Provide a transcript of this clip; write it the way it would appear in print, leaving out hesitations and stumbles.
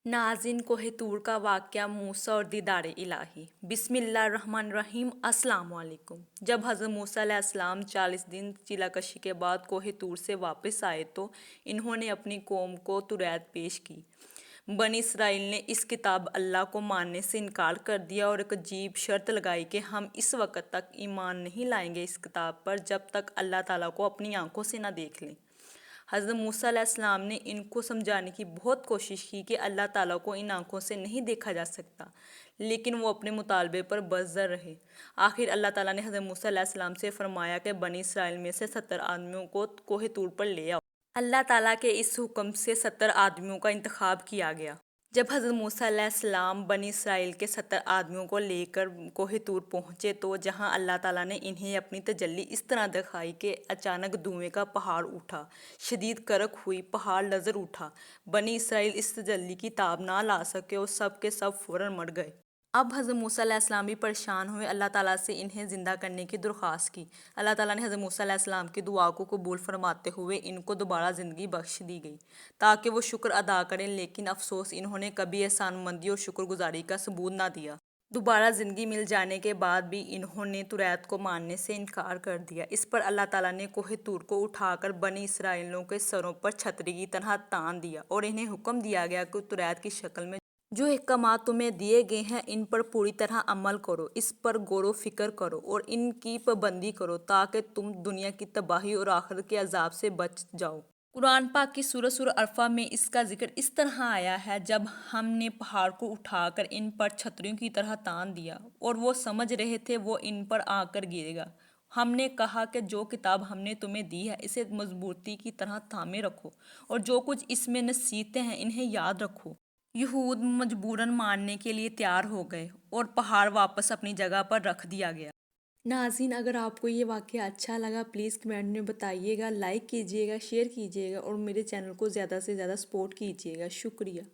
नाज़रीन कोह तूर का वाक़या मूसा और दीदार इलाही। बिस्मिल्लाहिर्रहमानिर्रहीम। अस्सलाम वालेकुम। जब हज़रत मूसा अलैहिस्सलाम 40 दिन चिलाकशी के बाद कोह तूर से वापस आए तो इन्होंने अपनी कौम को तुरैत पेश की। बनी इसराइल ने इस किताब अल्लाह को मानने से इनकार कर दिया और एक अजीब शर्त लगाई कि हम इस वक्त तक ईमान नहीं लाएंगे इस किताब पर जब तक अल्लाह ताला को अपनी आंखों से ना देख लें। हज़रत मूसा अलैहिस्सलाम ने इनको समझाने की बहुत कोशिश की कि अल्लाह ताला को इन आंखों से नहीं देखा जा सकता, लेकिन वो अपने मुतालबे पर बज़र रहे। आखिर अल्लाह ताला ने हज़रत मूसा अलैहिस्सलाम से फरमाया कि बनी इसराइल में से 70 आदमियों को कोह तूर पर ले आओ। अल्लाह ताला के इस हुक्म से 70 आदमियों का इंतखाब किया गया। जब हज़रत मूसा अलैहिस्सलाम बनी इसराइल के 70 आदमियों को लेकर कोह तूर पहुँचे तो जहाँ अल्लाह ताला ने इन्हें अपनी तजल्ली इस तरह दिखाई कि अचानक धुएं का पहाड़ उठा, शदीद करक हुई, पहाड़ लर्ज़ उठा। बनी इसराइल इस तजल्ली की ताब ना ला सके और सब के सब फ़ौरन मर गए। अब हज़रत मूसा अलैहिस्सलाम भी परेशान हुए, अल्लाह ताला से इन्हें ज़िंदा करने की दरख्वास्त की। अल्लाह ताला ने हज़रत मूसा अलैहिस्सलाम की दुआ को कबूल फरमाते हुए इनको दोबारा ज़िंदगी बख्श दी गई ताकि वो शुक्र अदा करें, लेकिन अफसोस इन्होंने कभी एहसानमंदी और शुक्रगुजारी का सबूत ना दिया। दोबारा ज़िंदगी मिल जाने के बाद भी इन्होंने तुरैत को मानने से इनकार कर दिया। इस पर अल्लाह ताला ने कोह तूर को उठाकर बनी इसराइलियों के सरों पर छतरी की तरह तान दिया और इन्हें हुक्म दिया गया कि तुरैत की शक्ल में जो अहकामात तुम्हें दिए गए हैं इन पर पूरी तरह अमल करो, इस पर गौर फिक्र करो और इनकी पाबंदी करो ताकि तुम दुनिया की तबाही और आखिरत के अजाब से बच जाओ। कुरान पाक की सूरह अरफा में इसका जिक्र इस तरह आया है, जब हमने पहाड़ को उठाकर इन पर छतरियों की तरह तान दिया और वो समझ रहे थे वो इन पर आकर गिरेगा। हमने कहा कि जो किताब हमने तुम्हें दी है इसे मजबूती की तरह थामे रखो और जो कुछ इसमें नसीहतें हैं इन्हें याद रखो। यहूद मजबूरन मानने के लिए तैयार हो गए और पहाड़ वापस अपनी जगह पर रख दिया गया। नाज़रीन, अगर आपको ये वाक़या अच्छा लगा प्लीज़ कमेंट में बताइएगा, लाइक कीजिएगा, शेयर कीजिएगा और मेरे चैनल को ज़्यादा से ज़्यादा सपोर्ट कीजिएगा। शुक्रिया।